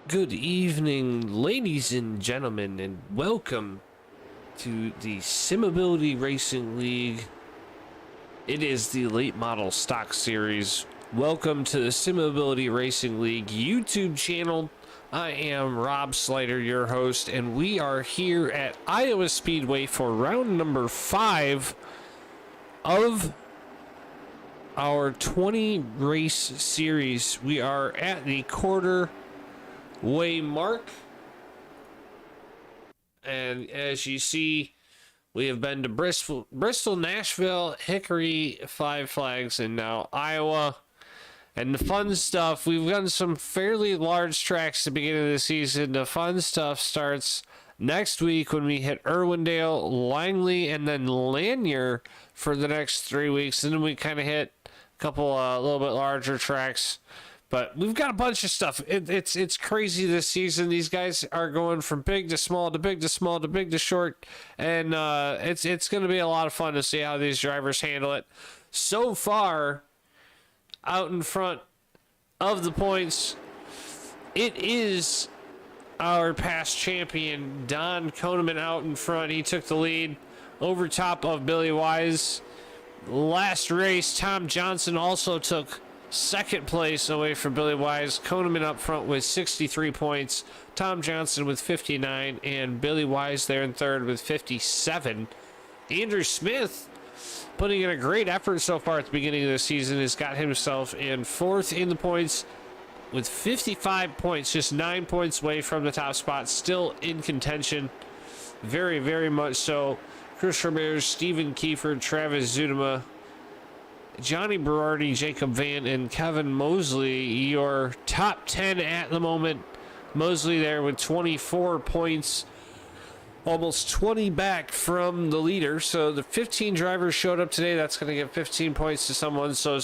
Good evening, ladies and gentlemen, and welcome to the Simability Racing League. It is the late model stock series. Welcome to the Simability Racing League YouTube channel. I am Rob Slider, your host, and we are here at Iowa Speedway for round number 5 of our 20 race series. We are at the quarter way mark, and as you see, we have been to Bristol, Nashville, Hickory, Five Flags, and now Iowa. And the fun stuff, we've done some fairly large tracks at the beginning of the season. The fun stuff starts next week when we hit Irwindale, Langley, and then Lanier for the next 3 weeks. And then we kind of hit a couple a little bit larger tracks. But we've got a bunch of stuff. It's crazy this season. These guys are going from big to small to big to small to big to short, and it's going to be a lot of fun to see how these drivers handle it. So far, out in front of the points, it is our past champion Don Koneman out in front. He took the lead over top of Billy Wise. Last race, Tom Johnson also took second place away from Billy Wise. Koneman up front with 63 points, Tom Johnson with 59, and Billy Wise there in third with 57. Andrew Smith putting in a great effort so far at the beginning of the season, has got himself in fourth in the points with 55 points, just 9 points away from the top spot, still in contention, very, very much so. Chris Ramirez, Stephen Kiefer, Travis Zudema, Johnny Berardi, Jacob Van, and Kevin Mosley, your top 10 at the moment. Mosley there with 24 points, almost 20 back from the leader. So the 15 drivers showed up today. That's going to give 15 points to someone. So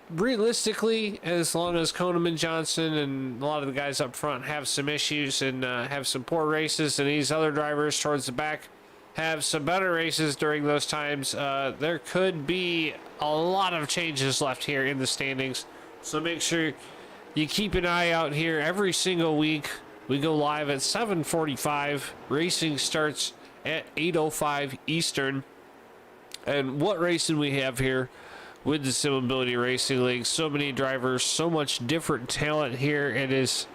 realistically, as long as Koneman, Johnson, and a lot of the guys up front have some issues and have some poor races, and these other drivers towards the back have some better races during those times, there could be a lot of changes left here in the standings. So make sure you keep an eye out here every single week. We go live at 7:45. Racing starts at 8:05 Eastern. And what racing we have here with the Simability Racing League. So many drivers, so much different talent here. It is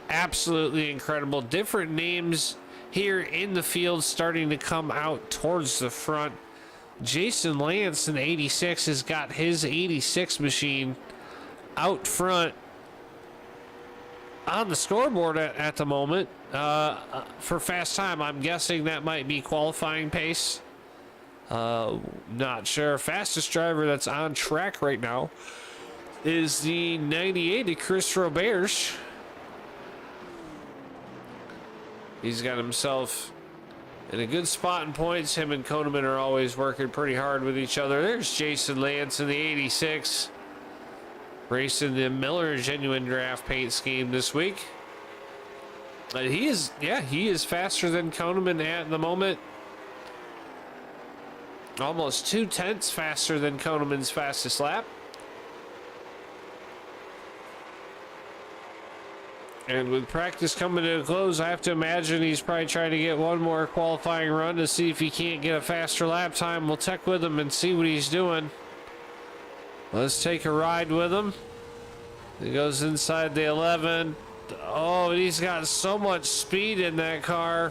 absolutely incredible. Different names here in the field starting to come out towards the front. Jason Lance in 86 has got his 86 machine out front on the scoreboard at the moment for fast time. I'm guessing that might be qualifying pace. Not sure. Fastest driver that's on track right now is the 98 of Chris Roberge. He's got himself in a good spot in points. Him and Koneman are always working pretty hard with each other. There's Jason Lance in the 86, racing the Miller Genuine Draft paint scheme this week. He is faster than Koneman at the moment. Almost 2/10 faster than Koneman's fastest lap. And with practice coming to a close, I have to imagine he's probably trying to get one more qualifying run to see if he can't get a faster lap time. We'll check with him and see what he's doing. Let's take a ride with him. He goes inside the 11. Oh, he's got so much speed in that car.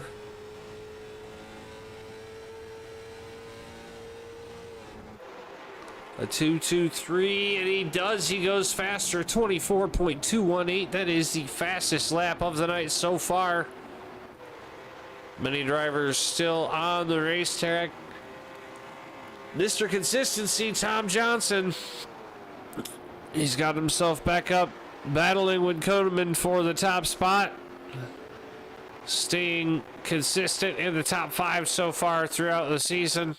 A 2:23, and he goes faster, 24.218. That is the fastest lap of the night so far. Many drivers still on the racetrack. Mr. Consistency, Tom Johnson. He's got himself back up, battling with Koneman for the top spot. Staying consistent in the top 5 so far throughout the season.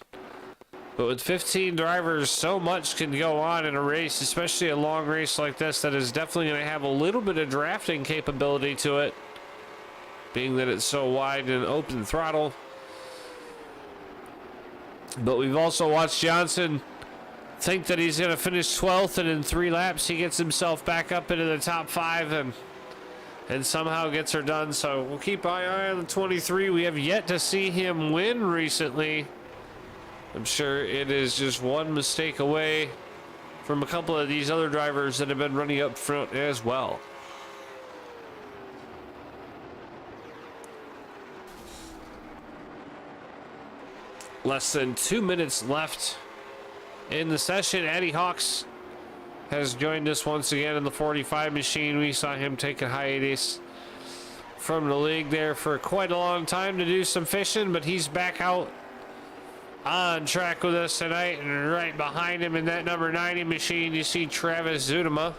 But with 15 drivers, so much can go on in a race, especially a long race like this that is definitely going to have a little bit of drafting capability to it, being that it's so wide and open throttle. But we've also watched Johnson think that he's going to finish 12th, and in 3 laps he gets himself back up into the top 5, and and somehow gets her done. So we'll keep our eye on the 23. We have yet to see him win recently. I'm sure it is just one mistake away from a couple of these other drivers that have been running up front as well. Less than 2 minutes left in the session. Eddie Hawks has joined us once again in the 45 machine. We saw him take a hiatus from the league there for quite a long time to do some fishing, but he's back out on track with us tonight. And right behind him in that number 90 machine, you see Travis Zudema.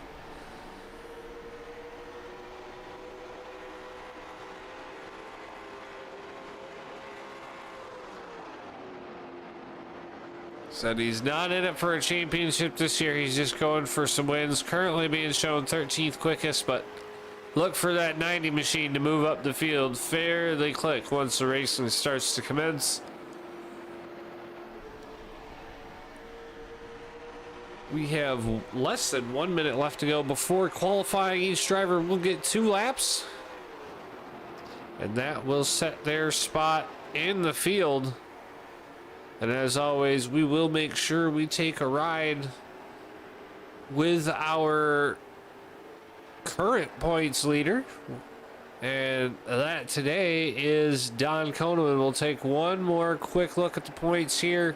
Said he's not in it for a championship this year. He's just going for some wins. Currently being shown 13th quickest, but look for that 90 machine to move up the field fairly quick once the racing starts to commence. We have less than 1 minute left to go before qualifying. Each driver will get 2 laps, and that will set their spot in the field. And as always, we will make sure we take a ride with our current points leader. And that today is Don Koneman. We'll take one more quick look at the points here.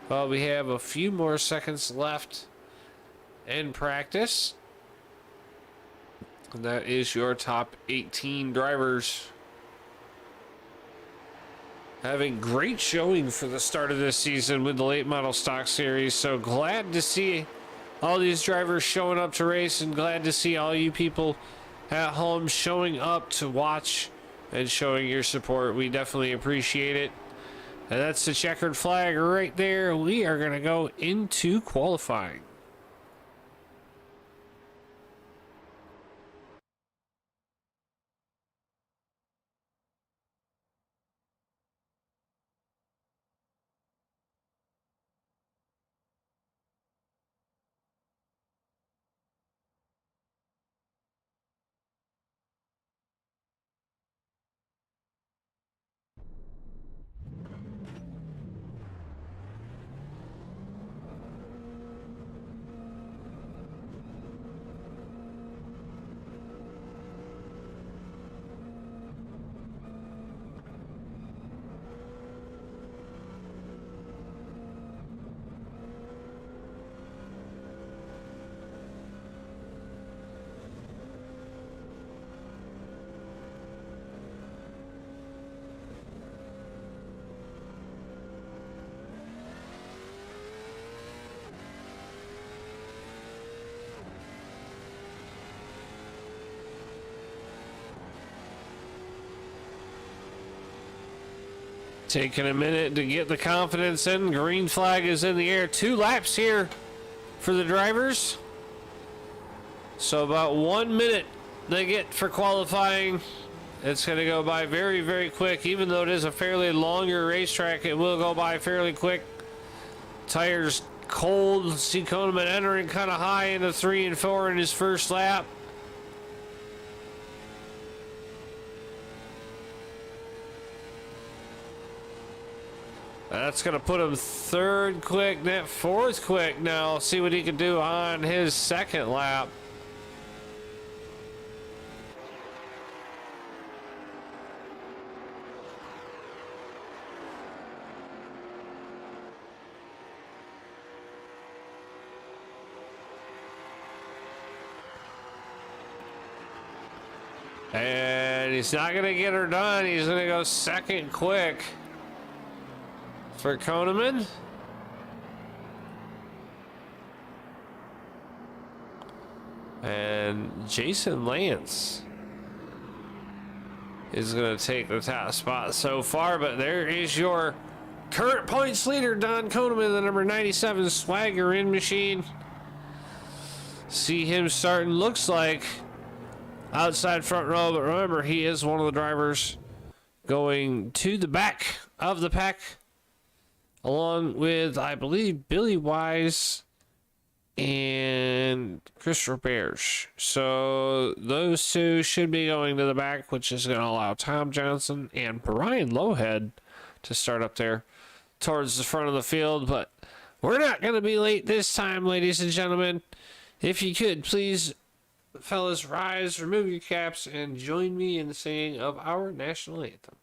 We have a few more seconds left in practice. And that is your top 18 drivers. Having great showing for the start of this season with the late model stock series. So glad to see all these drivers showing up to race, and glad to see all you people at home showing up to watch and showing your support. We definitely appreciate it. And that's the checkered flag right there. We are going to go into qualifying. Taking a minute to get the confidence in. Green flag is in the air. 2 laps here for the drivers. So about 1 minute they get for qualifying. It's going to go by very, very quick. Even though it is a fairly longer racetrack, it will go by fairly quick. Tires cold. See Koneman entering kind of high into 3 and 4 in his first lap. That's going to put him 3rd quick, net 4th quick now. See what he can do on his 2nd lap. And he's not going to get her done. He's going to go 2nd quick for Koneman. And Jason Lance is going to take the top spot so far, but there is your current points leader, Don Koneman, the number 97 Swagger in machine. See him starting, looks like outside front row, but remember, he is one of the drivers going to the back of the pack, along with, I believe, Billy Wise and Christopher Bears. So those two should be going to the back, which is going to allow Tom Johnson and Brian Lowhead to start up there towards the front of the field. But we're not going to be late this time, ladies and gentlemen. If you could, please, fellas, rise, remove your caps, and join me in the singing of our national anthem.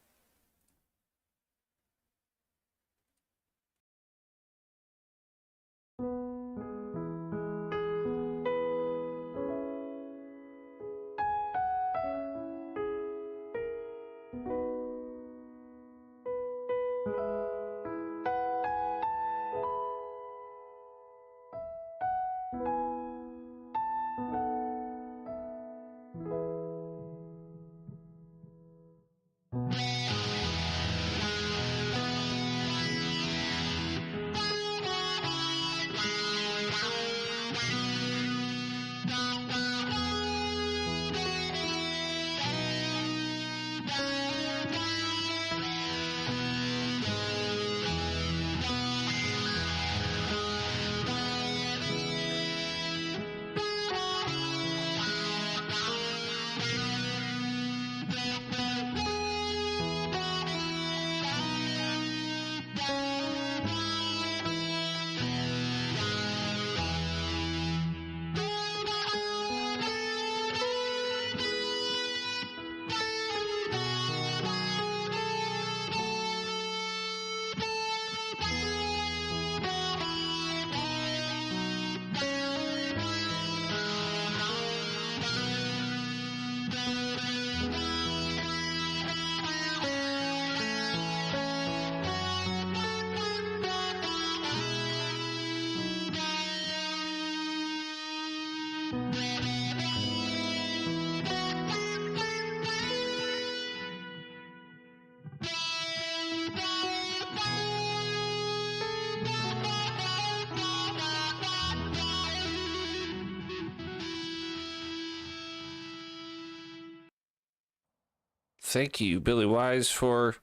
Thank you, Billy Wise, for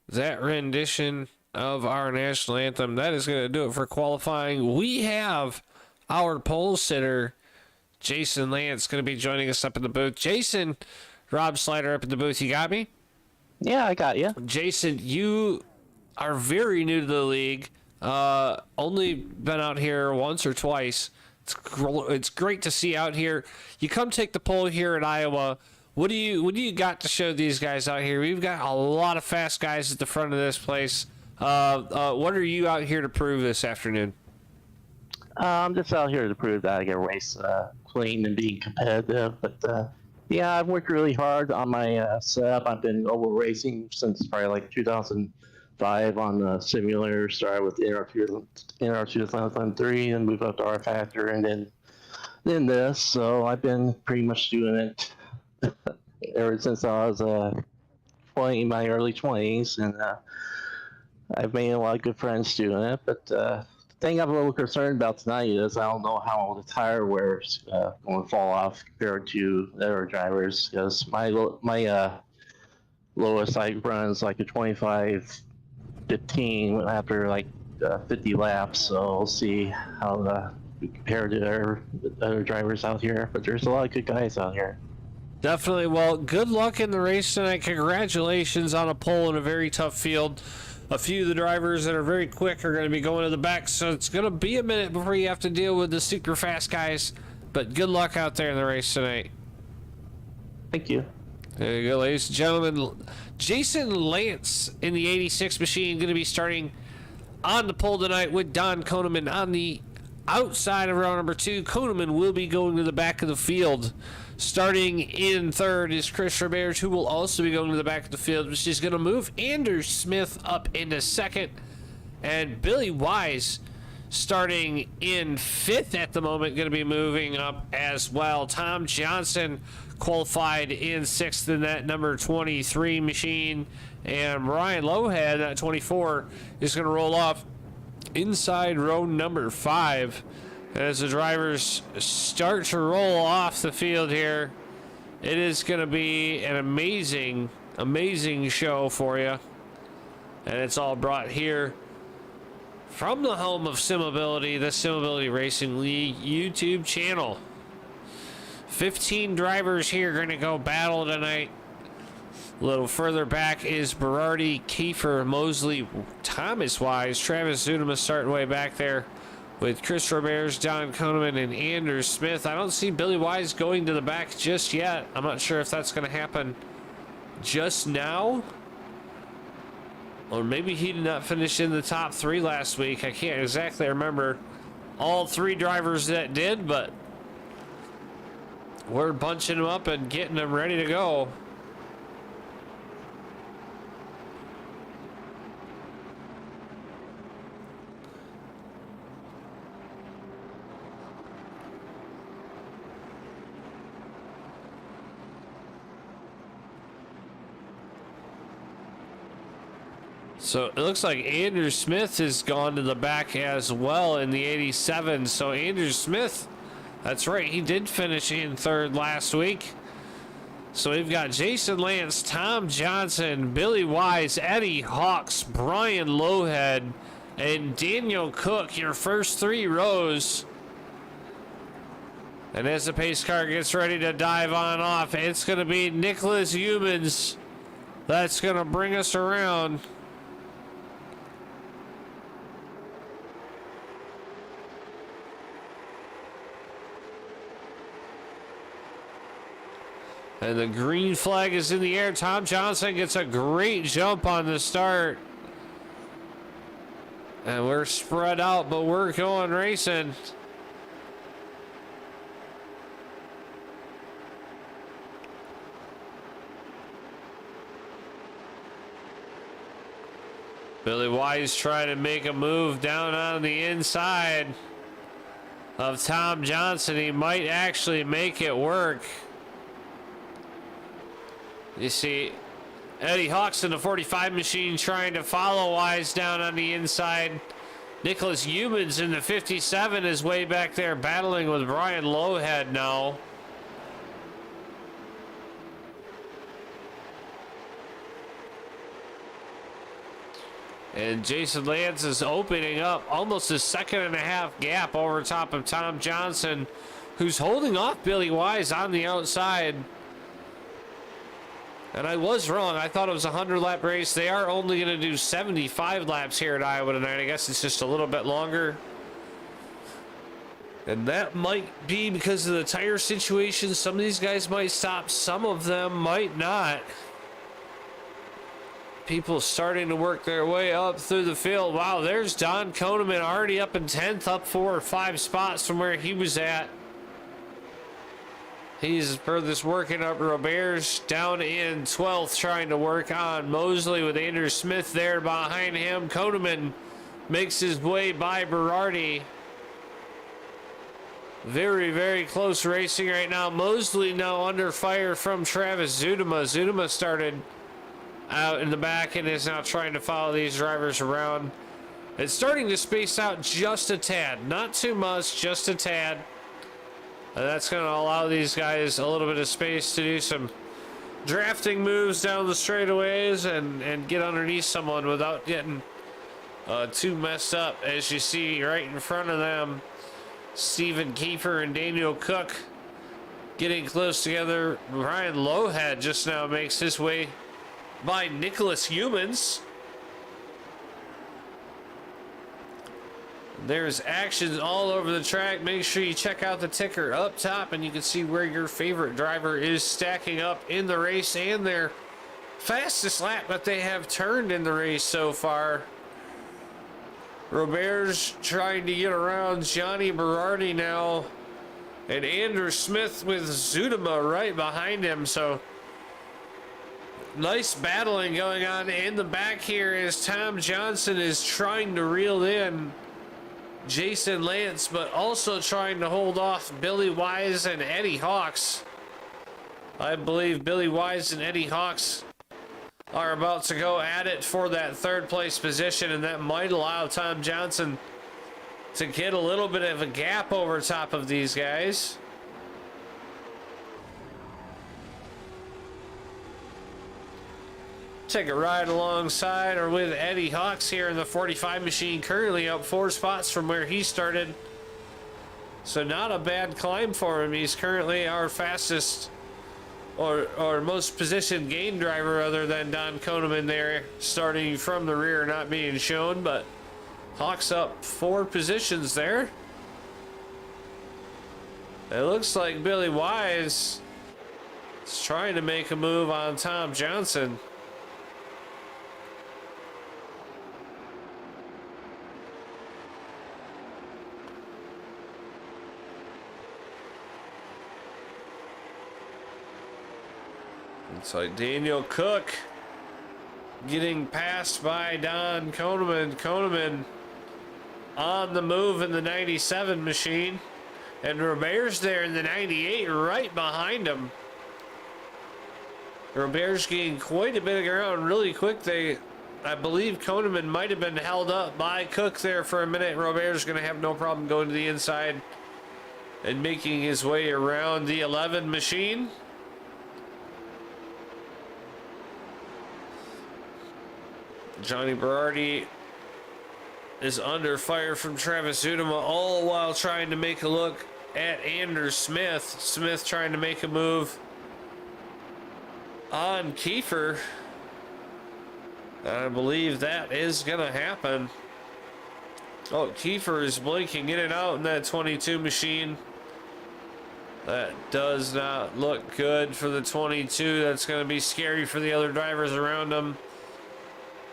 that rendition of our national anthem. That is going to do it for qualifying. We have our pole sitter, Jason Lance, going to be joining us up in the booth. Jason, Rob Slider up in the booth. You got me? Yeah, I got you. Jason, you are very new to the league. Only been out here once or twice. It's great to see out here. You come take the pole here in Iowa. What do you got to show these guys out here? We've got a lot of fast guys at the front of this place. What are you out here to prove this afternoon? I'm just out here to prove that I can race clean and being competitive. But yeah, I've worked really hard on my setup. I've been oval racing since probably like 2005 on the simulator. Started with NR 2003 and moved up to R Factor and then this. So I've been pretty much doing it ever since I was in my early 20s, and I've made a lot of good friends doing it. But the thing I'm a little concerned about tonight is I don't know how the tire wear is going to fall off compared to the other drivers, because my lowest I run is like a 25-15 after like 50 laps. So we'll see how compared to the other drivers out here. But there's a lot of good guys out here. Definitely. Well, good luck in the race tonight. Congratulations on a pole in a very tough field. A few of the drivers that are very quick are going to be going to the back, so it's going to be a minute before you have to deal with the super fast guys. But good luck out there in the race tonight. Thank you. There you go, ladies and gentlemen. Jason Lance in the 86 machine going to be starting on the pole tonight with Don Koneman on the outside of row number 2. Koneman will be going to the back of the field. Starting in third is Chris Roberts, who will also be going to the back of the field, which is going to move Anders Smith up into second. And Billy Wise, starting in fifth at the moment, going to be moving up as well. Tom Johnson qualified in sixth in that number 23 machine. And Ryan Lowhead, at 24, is going to roll off inside row number 5. As the drivers start to roll off the field here, it is going to be an amazing, amazing show for you. And it's all brought here from the home of Simability, the Simability Racing League YouTube channel. 15 drivers here going to go battle tonight. A little further back is Berardi, Kiefer, Mosley, Thomas Wise, Travis Zunema starting way back there with Chris Roberts, Don Koneman, and Anders Smith. I don't see Billy Wise going to the back just yet. I'm not sure if that's going to happen just now, or maybe he did not finish in the top 3 last week. I can't exactly remember all 3 drivers that did, but we're bunching them up and getting them ready to go. So it looks like Andrew Smith has gone to the back as well in the 87. So Andrew Smith, that's right, he did finish in 3rd last week. So we've got Jason Lance, Tom Johnson, Billy Wise, Eddie Hawks, Brian Lowhead, and Daniel Cook, your first 3 rows. And as the pace car gets ready to dive on off, it's going to be Nicholas Humans that's going to bring us around. And the green flag is in the air. Tom Johnson gets a great jump on the start. And we're spread out, but we're going racing. Billy Wise trying to make a move down on the inside of Tom Johnson. He might actually make it work. You see Eddie Hawks in the 45 machine trying to follow Wise down on the inside. Nicholas Humans in the 57 is way back there battling with Brian Lowhead now. And Jason Lance is opening up almost a 1.5 gap over top of Tom Johnson, who's holding off Billy Wise on the outside. And I was wrong. I thought it was a 100-lap race. They are only going to do 75 laps here at Iowa tonight. I guess it's just a little bit longer. And that might be because of the tire situation. Some of these guys might stop. Some of them might not. People starting to work their way up through the field. Wow, there's Don Koneman already up in 10th, up 4 or 5 spots from where he was at. He's furthest working up Roberts down in 12th, trying to work on Mosley with Andrew Smith there behind him. Koneman makes his way by Berardi. Very, very close racing right now. Mosley now under fire from Travis Zunema. Zunema started out in the back and is now trying to follow these drivers around. It's starting to space out just a tad. Not too much, just a tad. And that's going to allow these guys a little bit of space to do some drafting moves down the straightaways and get underneath someone without getting too messed up. As you see right in front of them, Stephen Kiefer and Daniel Cook getting close together. Brian Lowhead just now makes his way by Nicholas Humans. There's actions all over the track. Make sure you check out the ticker up top and you can see where your favorite driver is stacking up in the race and their fastest lap that they have turned in the race so far. Roberts trying to get around Johnny Berardi now, and Andrew Smith with Zunema right behind him. So nice battling going on in the back here as Tom Johnson is trying to reel in Jason Lance, but also trying to hold off Billy Wise and Eddie Hawks. I believe Billy Wise and Eddie Hawks are about to go at it for that 3rd place position, and that might allow Tom Johnson to get a little bit of a gap over top of these guys. Take a ride alongside or with Eddie Hawks here in the 45 machine, currently up 4 spots from where he started. So not a bad climb for him. He's currently our fastest or most position gain driver other than Don Koneman there, starting from the rear, not being shown, but Hawks up 4 positions there. It looks like Billy Wise is trying to make a move on Tom Johnson. It's like Daniel Cook getting passed by Don Koneman. Koneman on the move in the 97 machine. And Robert's there in the 98 right behind him. Robert's getting quite a bit of ground really quick. I believe Koneman might have been held up by Cook there for a minute. Robert's going to have no problem going to the inside and making his way around the 11 machine. Johnny Berardi is under fire from Travis Udema, all while trying to make a look at Anders Smith. Smith trying to make a move on Kiefer. I believe that is going to happen. Oh, Kiefer is blinking in and out in that 22 machine. That does not look good for the 22. That's going to be scary for the other drivers around him.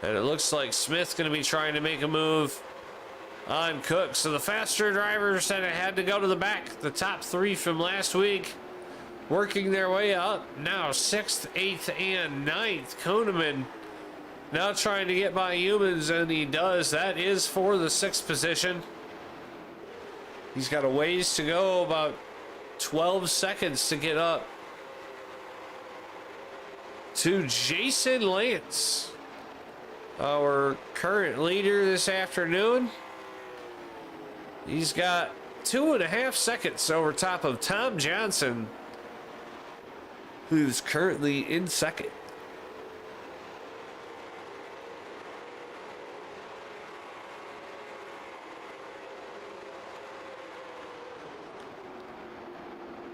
And it looks like Smith's going to be trying to make a move on Cook. So the faster drivers that had to go to the back, the top 3 from last week, working their way up. Now 6th, 8th, and 9th. Koneman now trying to get by Humans, and he does. That is for the 6th position. He's got a ways to go, about 12 seconds to get up to Jason Lance, our current leader this afternoon. He's got 2.5 seconds over top of Tom Johnson, who's currently in second.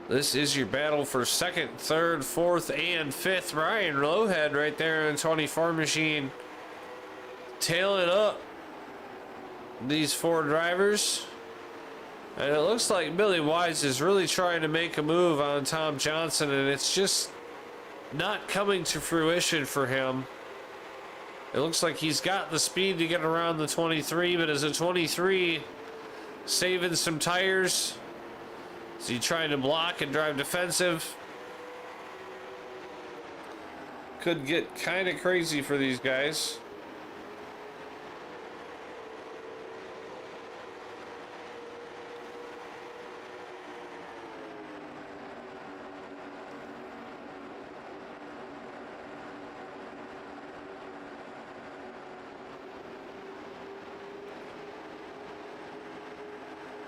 This is your battle for 2nd, 3rd, 4th, and 5th. Ryan Lowhead right there in the 24 machine, tailing up these 4 drivers. And it looks like Billy Wise is really trying to make a move on Tom Johnson, and it's just not coming to fruition for him. It looks like he's got the speed to get around the 23, but as a 23 saving some tires, is he trying to block and drive defensive? Could get kind of crazy for these guys.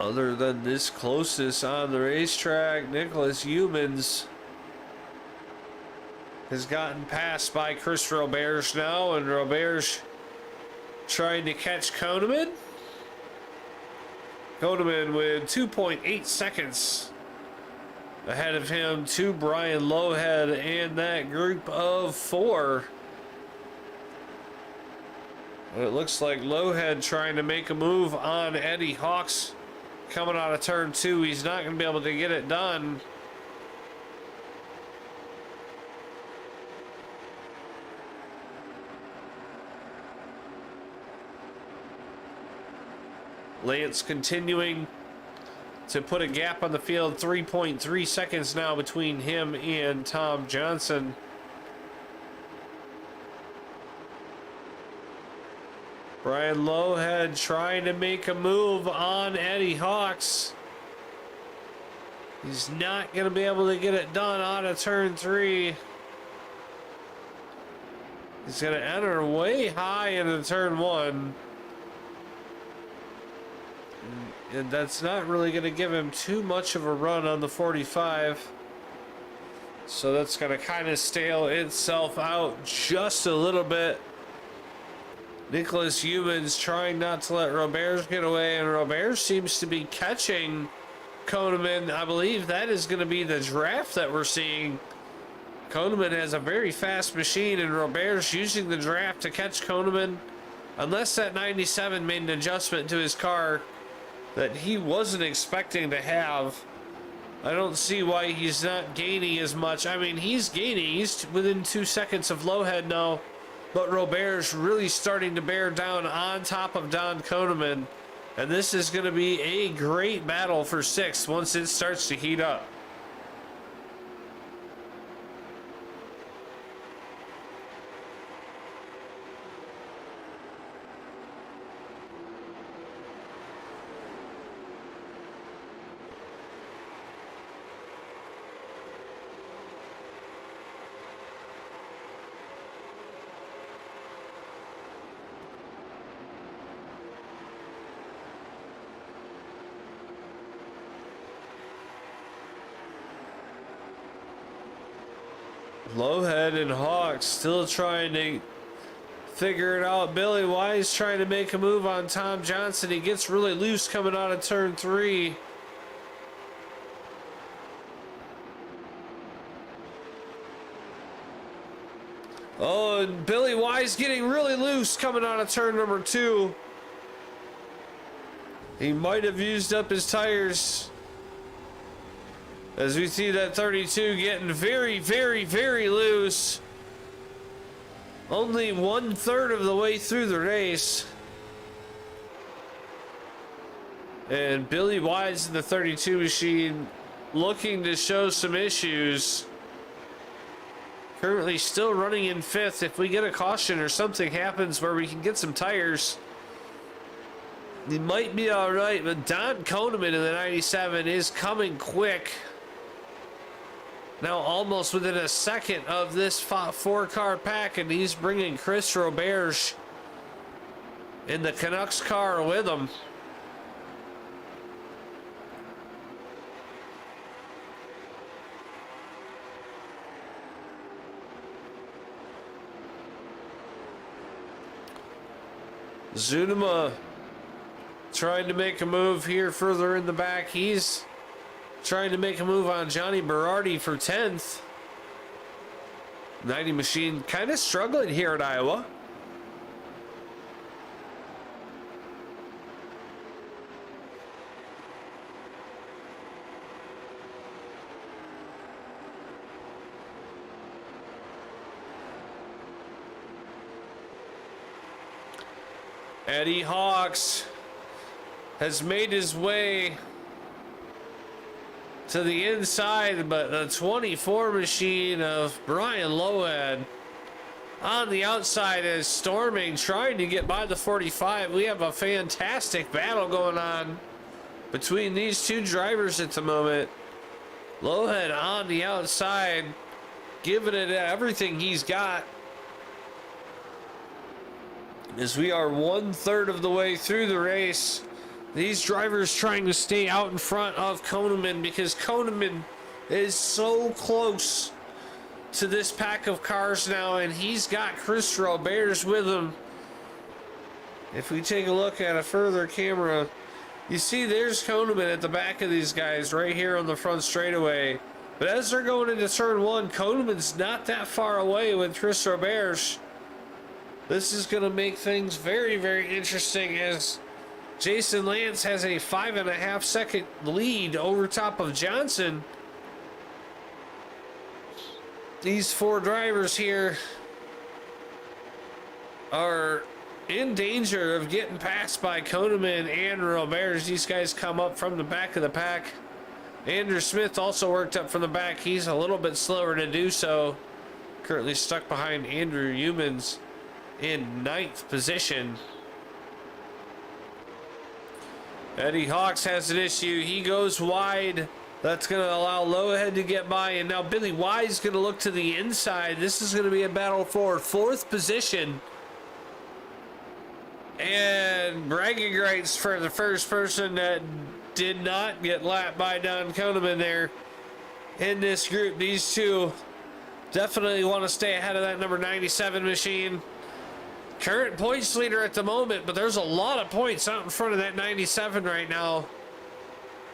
Other than this closest on the racetrack, Nicholas Humans has gotten passed by Chris Roberge now, and Roberge trying to catch Koneman. Koneman with 2.8 seconds ahead of him to Brian Lowhead and that group of 4. It looks like Lowhead trying to make a move on Eddie Hawks coming out of turn 2. He's not going to be able to get it done. Lance continuing to put a gap on the field. 3.3 seconds now between him and Tom Johnson. Brian Lowhead trying to make a move on Eddie Hawks. He's not going to be able to get it done out of turn 3. He's going to enter way high into turn 1. And that's not really going to give him too much of a run on the 45. So that's going to kind of stale itself out just a little bit. Nicholas Humans trying not to let Roberts get away, and Roberts seems to be catching Koneman. I believe that is going to be the draft that we're seeing. Koneman has a very fast machine, and Roberts using the draft to catch Koneman. Unless that 97 made an adjustment to his car that he wasn't expecting to have, I don't see why he's not gaining as much. I mean, he's gaining. He's within 2 seconds of Lowhead now. But Robert's really starting to bear down on top of Don Koneman. And this is going to be a great battle for 6th once it starts to heat up. Lowhead and Hawk still trying to figure it out. Billy Wise trying to make a move on Tom Johnson. He gets really loose coming out of turn 3. Oh, and Billy Wise getting really loose coming out of turn number 2. He might have used up his tires. As we see that 32 getting very, very, very loose. Only 1/3 of the way through the race. And Billy Wise in the 32 machine looking to show some issues. Currently still running in 5th. If we get a caution or something happens where we can get some tires, he might be all right. But Don Koneman in the 97 is coming quick. Now almost within a second of this 4-car pack, and he's bringing Chris Roberge in the Canucks car with him. Zunema trying to make a move here further in the back. He's trying to make a move on Johnny Berardi for 10th. 90 machine kind of struggling here at Iowa. Eddie Hawks has made his way to the inside, but the 24 machine of Brian Lowhead on the outside is storming, trying to get by the 45. We have a fantastic battle going on between these two drivers at the moment. Lowhead on the outside, giving it everything he's got. As we are 1/3 of the way through the race, these drivers trying to stay out in front of Koneman because Koneman is so close to this pack of cars now, and he's got Chris Roberts with him. If we take a look at a further camera, you see there's Koneman at the back of these guys right here on the front straightaway. But as they're going into turn 1, Koneman's not that far away with Chris Roberts. This is going to make things very, very interesting as Jason Lance has a 5.5 second lead over top of Johnson. These 4 drivers here are in danger of getting passed by Koneman and Roberts. These guys come up from the back of the pack. Andrew Smith also worked up from the back. He's a little bit slower to do so. Currently stuck behind Andrew Humans in 9th position. Eddie Hawks has an issue. He goes wide. That's going to allow Lowhead to get by. And now Billy Wise is going to look to the inside. This is going to be a battle for 4th position. And bragging rights for the first person that did not get lapped by Don Koneman there. in this group. These two definitely want to stay ahead of that number 97 machine. Current points leader at the moment, but there's a lot of points out in front of that 97 right now.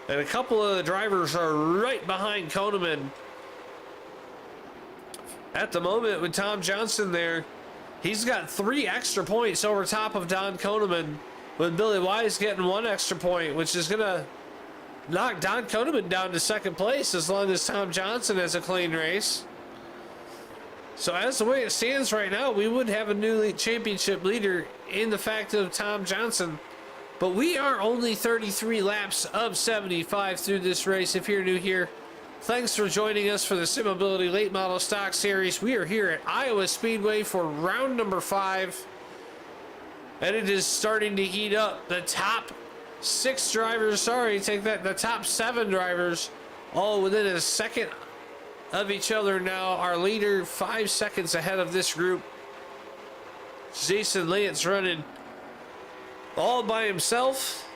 And a couple of the drivers are right behind Koneman. At the moment with Tom Johnson there, he's got 3 extra points over top of Don Koneman, with Billy Wise getting 1 extra point, which is going to knock Don Koneman down to second place as long as Tom Johnson has a clean race. So as the way it stands right now, we would have a new championship leader in the fact of Tom Johnson. But we are only 33 laps of 75 through this race. If you're new here, thanks for joining us for the SimMobility Late Model Stock Series. We are here at Iowa Speedway for round number 5. And it is starting to heat up. The top 6 drivers, the top 7 drivers, all within a second of each other now. Our leader 5 seconds ahead of this group. Jason Lance running all by himself,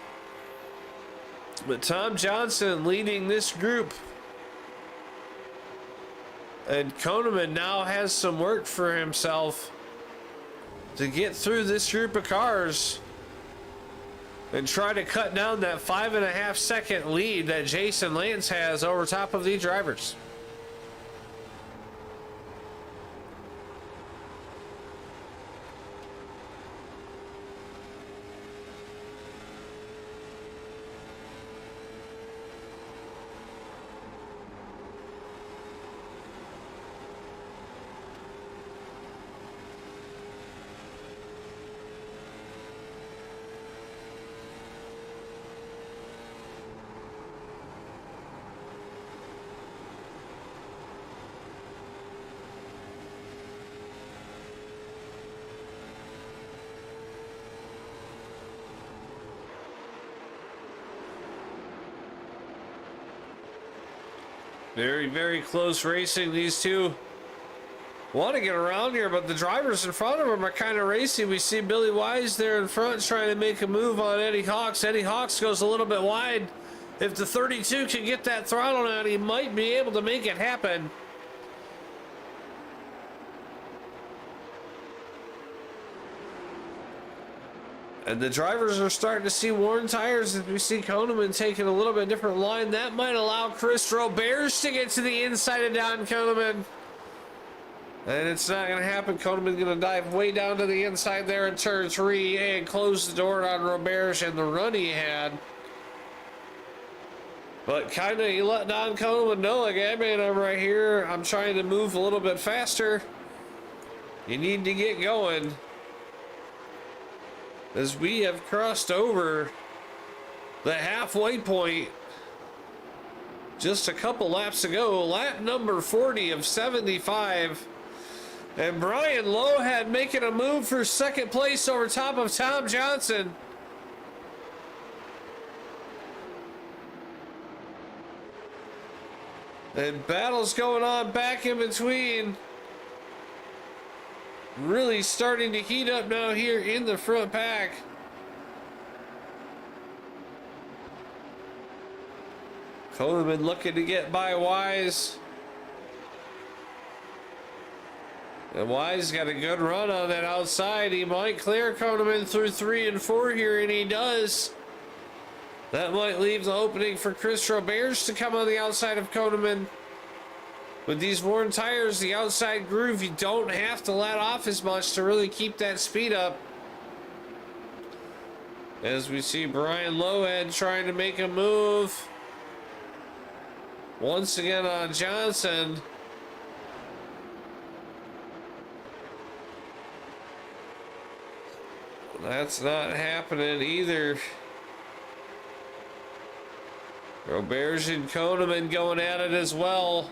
but Tom Johnson leading this group. And Koneman now has some work for himself to get through this group of cars and try to cut down that 5.5 second lead that Jason Lance has over top of these drivers. Very, very close racing. These two want to get around here, but the drivers in front of them are kind of racy. We see Billy Wise there in front trying to make a move on Eddie Hawks. Eddie Hawks goes a little bit wide. If the 32 can get that throttle out, he might be able to make it happen. And the drivers are starting to see worn tires as we see Koneman taking a little bit different line. That might allow Chris Roberts to get to the inside of Don Koneman. And it's not going to happen. Koneman's going to dive way down to the inside there in turn 3 and close the door on Roberts and the run he had. But kind of he let Don Koneman know, like, hey man, I'm right here. I'm trying to move a little bit faster. You need to get going. As we have crossed over the halfway point just a couple laps ago, lap number 40 of 75. And Brian Lowe had making a move for second place over top of Tom Johnson. And battles going on back in between. Really starting to heat up now here in the front pack. Koneman looking to get by Wise. And Wise got a good run on that outside. He might clear Koneman through 3 and 4 here, and he does. That might leave the opening for Chris Roberts to come on the outside of Koneman. With these worn tires, the outside groove, you don't have to let off as much to really keep that speed up. As we see Brian Lowehead trying to make a move. Once again on Johnson. That's not happening either. Roberts and Koneman going at it as well.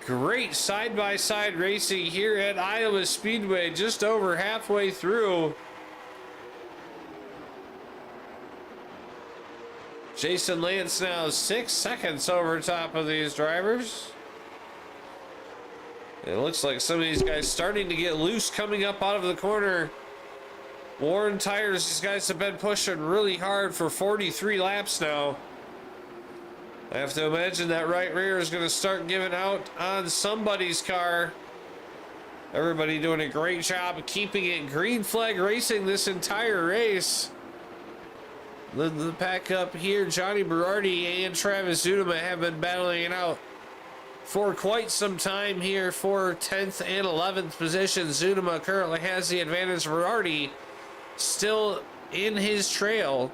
Great side-by-side racing here at Iowa Speedway, just over halfway through. Jason Lance now 6 seconds over top of these drivers. It looks like some of these guys starting to get loose coming up out of the corner. Worn tires, these guys have been pushing really hard for 43 laps now. I have to imagine that right rear is going to start giving out on somebody's car. Everybody doing a great job of keeping it green flag racing this entire race. The pack up here, Johnny Berardi and Travis Zudema have been battling it out for quite some time here for 10th and 11th position. Zudema currently has the advantage. Berardi still in his trail.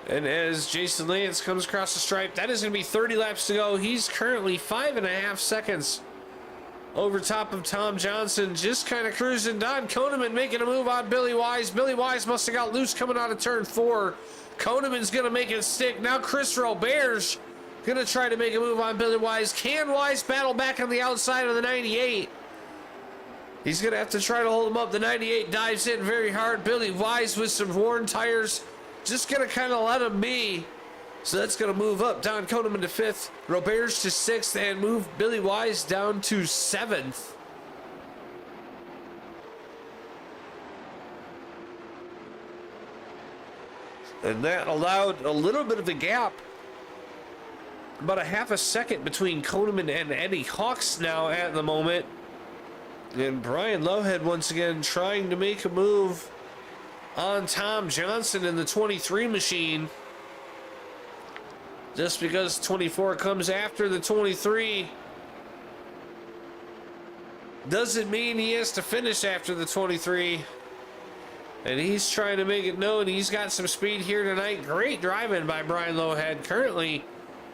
And as Jason Lance comes across the stripe, that is going to be 30 laps to go. He's currently 5.5 seconds over top of Tom Johnson, just kind of cruising. Don Koneman making a move on Billy Wise. Billy Wise must have got loose coming out of turn 4. Koneman's going to make it stick. Now Chris Robert's going to try to make a move on Billy Wise. Can Wise battle back on the outside of the 98? He's going to have to try to hold him up. The 98 dives in very hard. Billy Wise with some worn tires, just going to kind of let him be. So that's going to move up Don Koneman to 5th, Roberts to 6th, and move Billy Wise down to 7th. And that allowed a little bit of a gap, about a half a second between Koneman and Eddie Hawks now at the moment. And Brian Lowhead once again trying to make a move on Tom Johnson in the 23 machine. Just because 24 comes after the 23 doesn't mean he has to finish after the 23. And he's trying to make it known he's got some speed here tonight. Great driving by Brian Lowhead, currently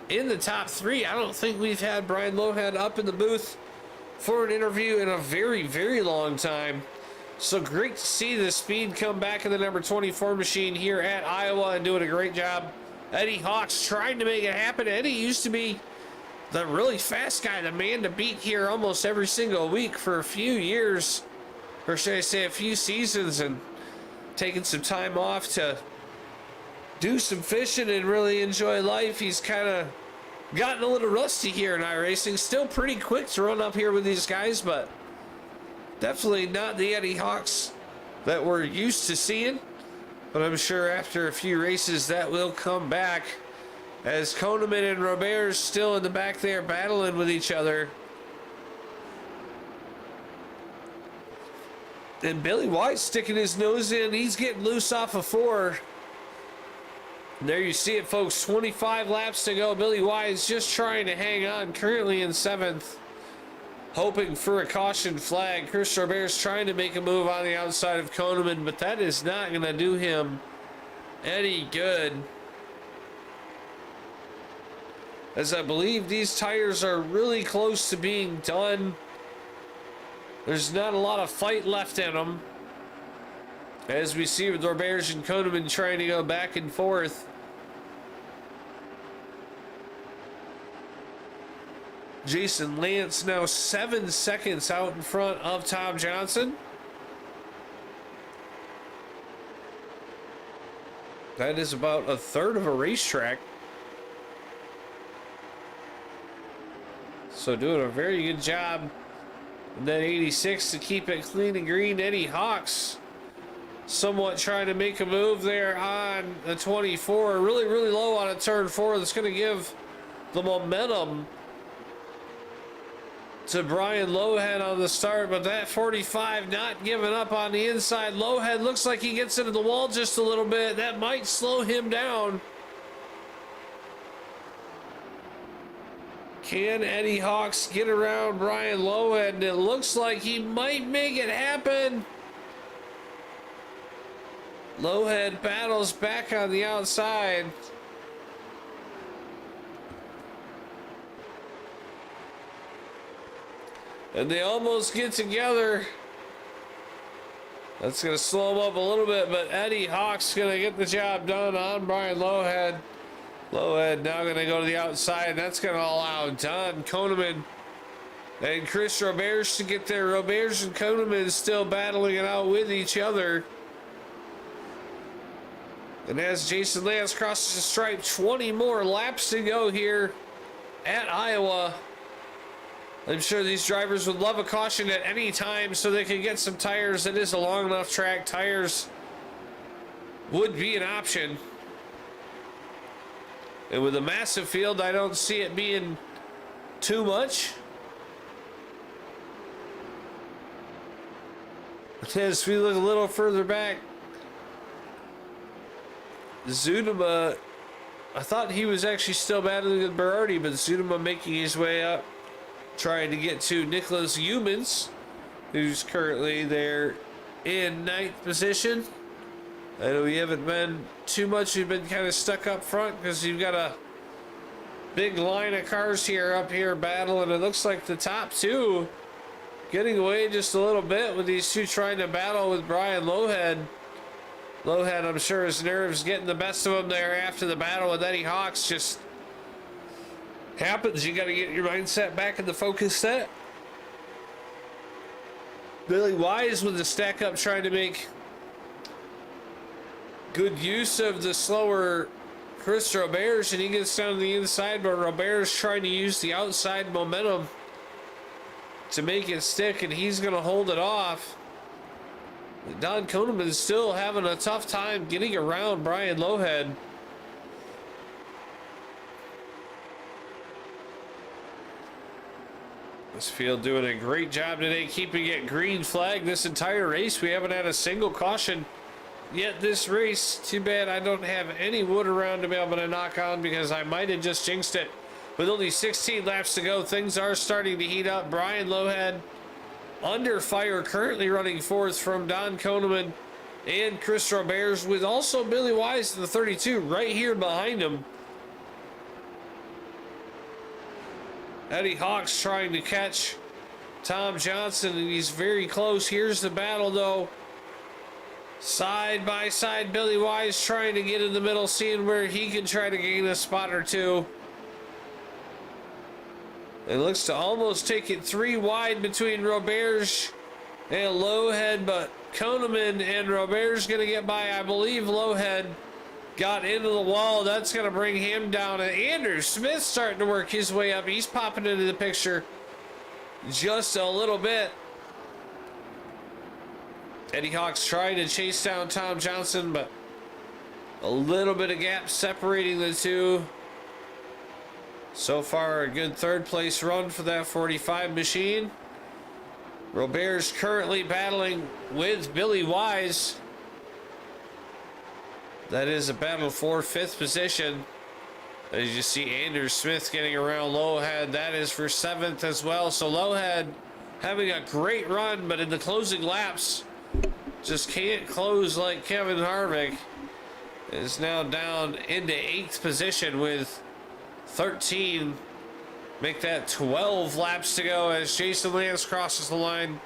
in the top 3. I don't think we've had Brian Lowhead up in the booth for an interview in a very, very long time. So great to see the speed come back in the number 24 machine here at Iowa and doing a great job. Eddie Hawks trying to make it happen. Eddie used to be the really fast guy, the man to beat here almost every single week for a few years, or should I say a few seasons, and taking some time off to do some fishing and really enjoy life. He's kind of gotten a little rusty here in iRacing. Still pretty quick to run up here with these guys, but definitely not the Eddie Hawks that we're used to seeing. But I'm sure after a few races that will come back, as Koneman and Roberts still in the back there battling with each other. And Billy White sticking his nose in. He's getting loose off of 4. And there you see it, folks. 25 laps to go. Billy White is just trying to hang on, currently in 7th, hoping for a caution flag. Chris Robert's trying to make a move on the outside of Koneman, but that is not going to do him any good, as I believe these tires are really close to being done. There's not a lot of fight left in them, as we see with Roberts and Koneman trying to go back and forth. Jason Lance now 7 seconds out in front of Tom Johnson. That is about a third of a racetrack. So doing a very good job in that 86 to keep it clean and green. Eddie Hawks somewhat trying to make a move there on the 24. Really, really low on a turn 4. That's going to give the momentum to Brian Lowhead on the start, but that 45 not giving up on the inside. Lowhead looks like he gets into the wall just a little bit. That might slow him down. Can Eddie Hawks get around Brian Lowhead? And it looks like he might make it happen. Lowhead battles back on the outside. And they almost get together. That's going to slow him up a little bit, but Eddie Hawks going to get the job done on Brian Lowhead. Lowhead now going to go to the outside. That's going to allow Don Koneman and Chris Roberts to get there. Roberts and Koneman still battling it out with each other. And as Jason Lance crosses the stripe, 20 more laps to go here at Iowa. I'm sure these drivers would love a caution at any time so they can get some tires. It is a long enough track. Tires would be an option. And with a massive field, I don't see it being too much. As we look a little further back, Zunema, I thought he was actually still battling with Berardi, but Zunema making his way up, trying to get to Nicholas Humans, who's currently there in 9th position. I know we haven't been too much. We've been kind of stuck up front because you've got a big line of cars here up here battling. It looks like the top two getting away just a little bit with these two trying to battle with Brian Lowhead. Lowhead, I'm sure his nerves getting the best of him there after the battle with Eddie Hawks. Just happens. You got to get your mindset back in the focus set. Billy Wise with the stack up trying to make good use of the slower Chris Roberts, and he gets down to the inside, but Roberts trying to use the outside momentum to make it stick, and he's going to hold it off. Don Koneman is still having a tough time getting around Brian Lowhead. This field doing a great job today keeping it green flag this entire race. We haven't had a single caution yet this race. Too bad I don't have any wood around to be able to knock on because I might have just jinxed it. With only 16 laps to go, things are starting to heat up. Brian Lowhead under fire, currently running 4th from Don Koneman and Chris Roberts, with also Billy Wise in the 32 right here behind him. Eddie Hawks trying to catch Tom Johnson, and he's very close. Here's the battle, though. Side by side, Billy Wise trying to get in the middle, seeing where he can try to gain a spot or two. It looks to almost take it 3 wide between Roberts and Lowhead, but Koneman and Roberts going to get by. I believe Lowhead got into the wall. That's going to bring him down. And Andrew Smith starting to work his way up. He's popping into the picture just a little bit. Eddie Hawks trying to chase down Tom Johnson, but a little bit of gap separating the two. So far, a good 3rd place run for that 45 machine. Roberts currently battling with Billy Wise. That is a battle for 5th position. As you see, Andrew Smith getting around Lowhead. That is for 7th as well. So Lowhead having a great run, but in the closing laps, just can't close like Kevin Harvick. Is now down into 8th position with 13. Make that 12 laps to go as Jason Lance crosses the line.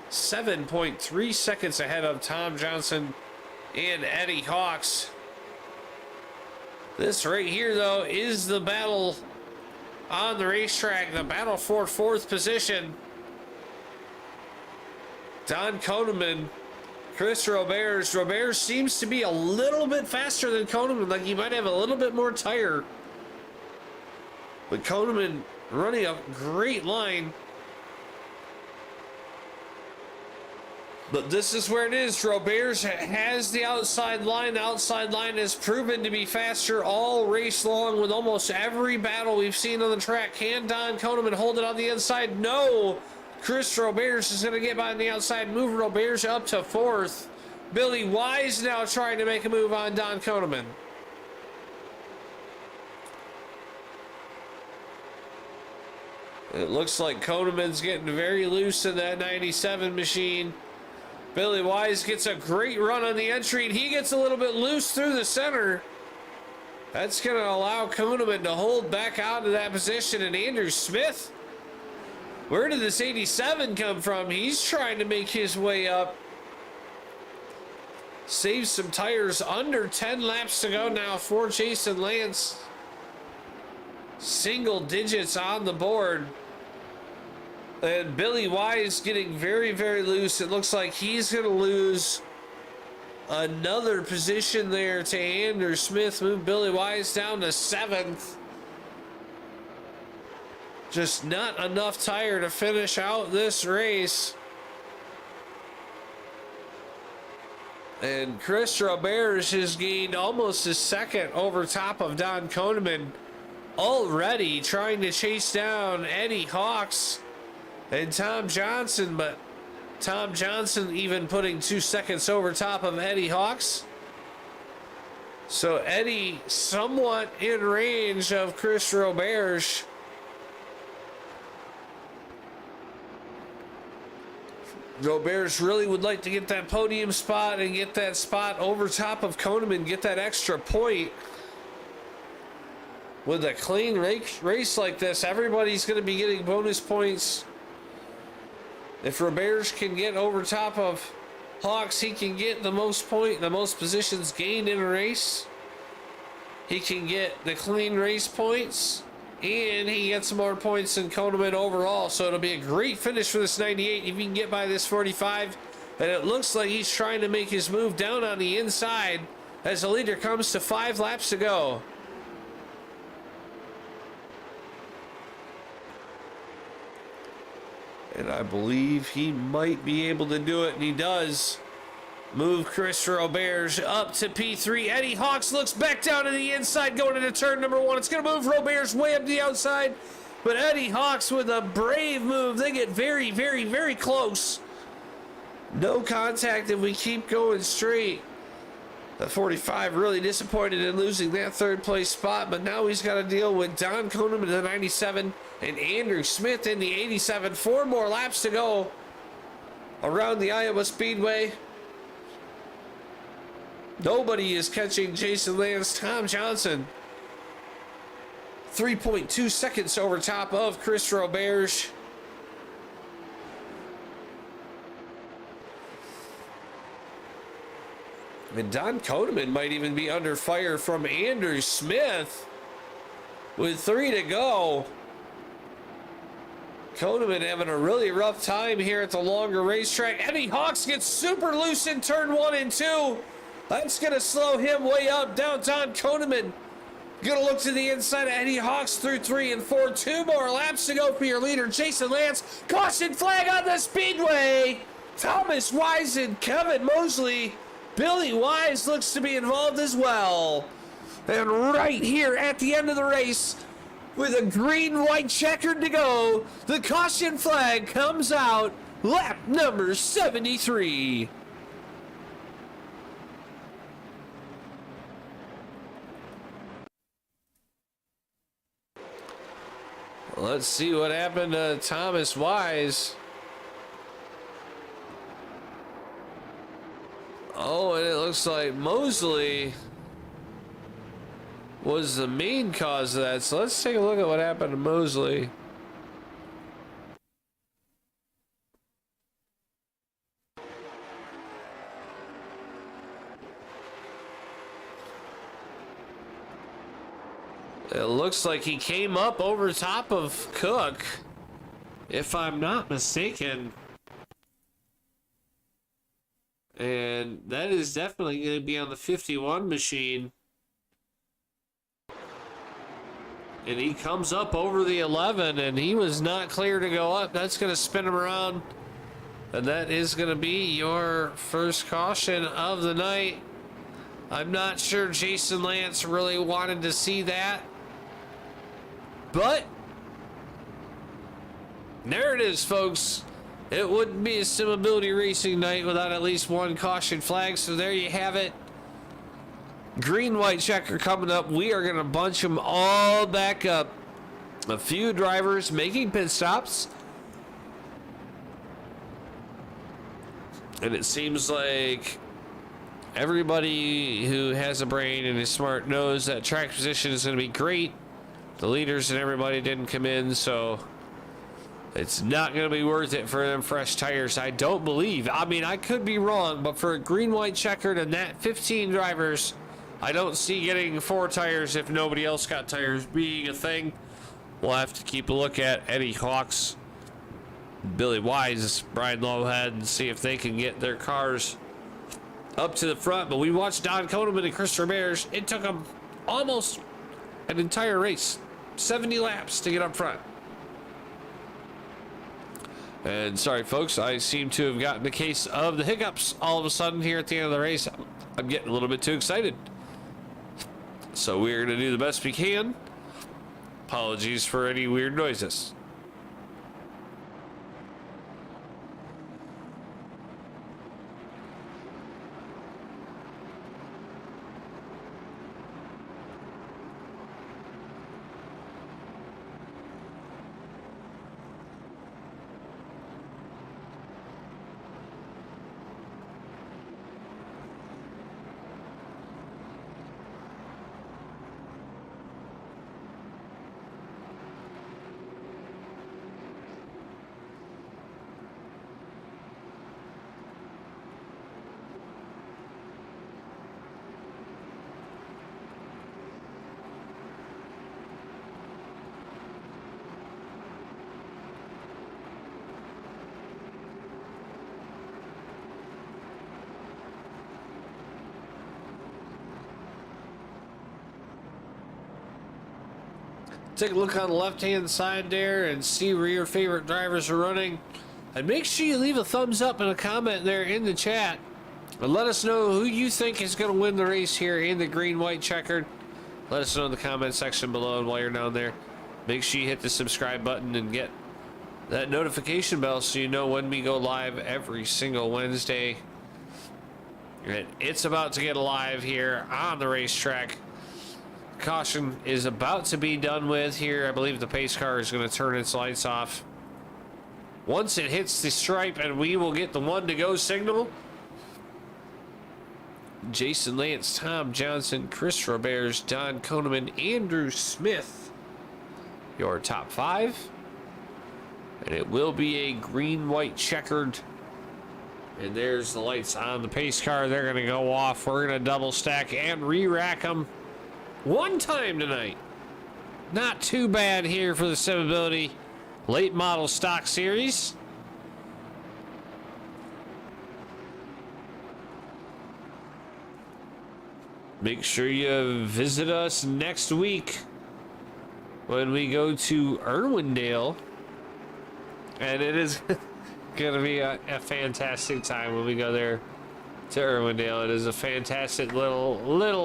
7.3 seconds ahead of Tom Johnson and Eddie Hawks. This right here, though, is the battle on the racetrack. The battle for 4th position. Don Koneman, Chris Roberts. Roberts seems to be a little bit faster than Koneman. Like he might have a little bit more tire. But Koneman running a great line. But this is where it is. Roberts has the outside line. The outside line has proven to be faster all race long with almost every battle we've seen on the track. Can Don Koneman hold it on the inside? No. Chris Roberts is going to get by on the outside. Move Roberts up to 4th. Billy Wise now trying to make a move on Don Koneman. It looks like Koneman's getting very loose in that 97 machine. Billy Wise gets a great run on the entry, and he gets a little bit loose through the center. That's going to allow Koneman to hold back out of that position. And Andrew Smith, where did this 87 come from? He's trying to make his way up. Saves some tires. Under 10 laps to go now for Jason Lance. Single digits on the board. And Billy Wise getting very, very loose. It looks like he's going to lose another position there to Andrew Smith. Move Billy Wise down to 7th. Just not enough tire to finish out this race. And Chris Roberts has gained almost a second over top of Don Koneman, already trying to chase down Eddie Hawks and Tom Johnson, but Tom Johnson even putting 2 seconds over top of Eddie Hawks. So Eddie somewhat in range of Chris Roberts. Roberts really would like to get that podium spot and get that spot over top of Koneman, get that extra point. With a clean race like this, everybody's going to be getting bonus points. If Roberts can get over top of Hawks, he can get the most positions gained in a race. He can get the clean race points, and he gets more points than Koneman overall. So it'll be a great finish for this 98 if he can get by this 45. And it looks like he's trying to make his move down on the inside as the leader comes to 5 laps to go. And I believe he might be able to do it, and he does. Move Chris Roberts up to P3. Eddie Hawks looks back down to the inside going into turn number 1. It's going to move Roberts way up to the outside. But Eddie Hawks with a brave move. They get very, very, very close. No contact if we keep going straight. The 45 really disappointed in losing that 3rd place spot, but now he's got to deal with Don Koneman in the 97 and Andrew Smith in the 87. 4 more laps to go around the Iowa Speedway. Nobody is catching Jason Lance. Tom Johnson 3.2 seconds over top of Chris Roberts. And Don Koneman might even be under fire from Andrew Smith with 3 to go. Koneman having a really rough time here at the longer racetrack. Eddie Hawks gets super loose in turn 1 and 2. That's going to slow him way up. Down Don Koneman. Going to look to the inside of Eddie Hawks through 3 and 4. 2 more laps to go for your leader, Jason Lance. Caution flag on the Speedway. Thomas Wise and Kevin Mosley. Billy Wise looks to be involved as well. And right here at the end of the race, with a green-white checkered to go, the caution flag comes out. Lap number 73. Let's see what happened to Thomas Wise. Oh, and it looks like Mosley was the main cause of that. So let's take a look at what happened to Mosley. It looks like he came up over top of Cook, if I'm not mistaken. And that is definitely going to be on the 51 machine. And he comes up over the 11, and he was not clear to go up. That's going to spin him around. And that is going to be your first caution of the night. I'm not sure Jason Lance really wanted to see that. But there it is, folks. It wouldn't be a Simability Racing night without at least one caution flag. So there you have it. Green-white checker coming up. We are going to bunch them all back up. A few drivers making pit stops. And it seems like everybody who has a brain and is smart knows that track position is going to be great. The leaders and everybody didn't come in, so it's not going to be worth it for them fresh tires, I don't believe. I mean, I could be wrong, but for a green-white checkered and that 15 drivers, I don't see getting 4 tires if nobody else got tires being a thing. We'll have to keep a look at Eddie Hawks, Billy Wise, Brian Lowhead, and see if they can get their cars up to the front. But we watched Don Koneman and Chris Roberts. It took them almost an entire race, 70 laps to get up front. And sorry, folks, I seem to have gotten a case of the hiccups all of a sudden here at the end of the race. I'm getting a little bit too excited. So we're going to do the best we can. Apologies for any weird noises. Take a look on the left-hand side there and see where your favorite drivers are running. And make sure you leave a thumbs up and a comment there in the chat. And let us know who you think is going to win the race here in the green-white checkered. Let us know in the comment section below. And while you're down there, make sure you hit the subscribe button and get that notification bell so you know when we go live every single Wednesday. And it's about to get alive here on the racetrack. Caution is about to be done with here. I believe the pace car is going to turn its lights off once it hits the stripe, and we will get the 1 to go signal. Jason Lance, Tom Johnson, Chris Roberts, Don Koneman, Andrew Smith, your top 5. And it will be a green-white checkered. And there's the lights on the pace car. They're going to go off. We're going to double stack and re-rack them. One time tonight. Not too bad here for the Simability late model stock series. Make sure you visit us next week when we go to Irwindale. And it is going to be a fantastic time when we go there to Irwindale. It is a fantastic little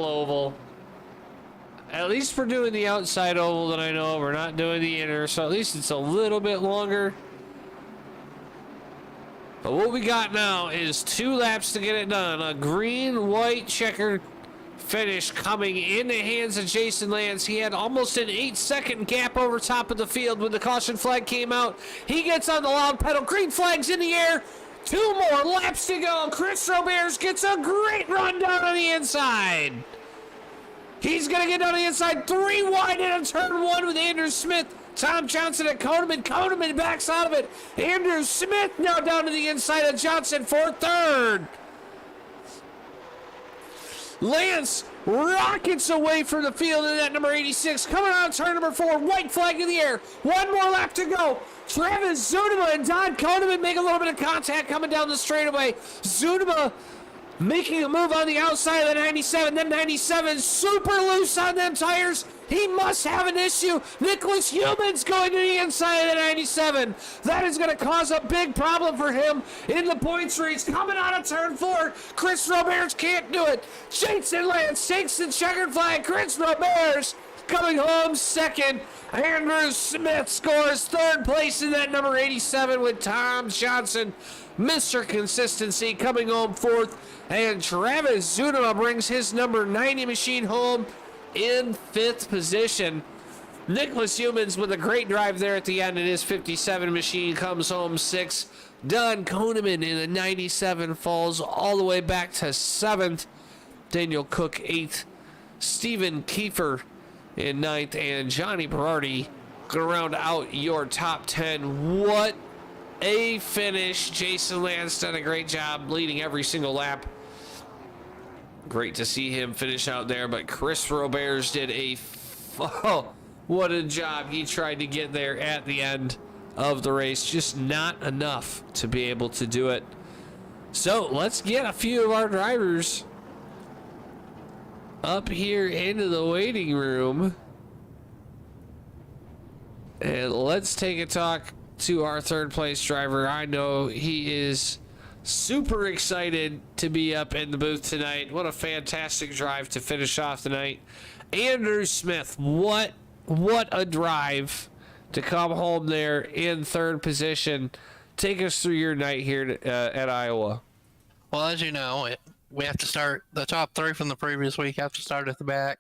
oval. At least we're doing the outside oval that I know. We're not doing the inner, so at least it's a little bit longer. But what we got now is 2 laps to get it done. A green-white checkered finish coming in the hands of Jason Lance. He had almost an 8-second gap over top of the field when the caution flag came out. He gets on the loud pedal. Green flag's in the air. 2 more laps to go. Chris Roberts gets a great run down on the inside. He's going to get down the inside, 3 wide into turn 1 with Andrew Smith. Tom Johnson and Koneman. Koneman backs out of it. Andrew Smith now down to the inside of Johnson for 3rd. Lance rockets away from the field in that number 86. Coming out of turn number 4, white flag in the air. 1 more lap to go. Travis Zunema and Don Koneman make a little bit of contact coming down the straightaway. Zunema making a move on the outside of the 97. Then 97 super loose on them tires. He must have an issue. Nicholas Humans going to the inside of the 97. That is going to cause a big problem for him in the points race. Coming out of turn 4, Chris Roberts can't do it. Jason Lance takes the checkered flag. Chris Roberts coming home 2nd. Andrew Smith scores 3rd place in that number 87 with Tom Johnson, Mr. Consistency, coming home 4th. And Travis Zunema brings his number 90 machine home in 5th position. Nicholas Humans with a great drive there at the end in his 57 machine comes home 6th. Don Koneman in the 97 falls all the way back to 7th. Daniel Cook 8th. Stephen Kiefer in 9th. And Johnny Berardi going to round out your top 10. What a finish. Jason Lance done a great job leading every single lap. Great to see him finish out there, but Chris Roberts did what a job. He tried to get there at the end of the race, just not enough to be able to do it. So let's get a few of our drivers up here into the waiting room, and let's take a talk to our third place driver. I know he is super excited to be up in the booth tonight. What a fantastic drive to finish off the night. Andrew Smith, what a drive to come home there in third position. Take us through your night here at Iowa. Well, as you know, we have to start the top three from the previous week, have to start at the back.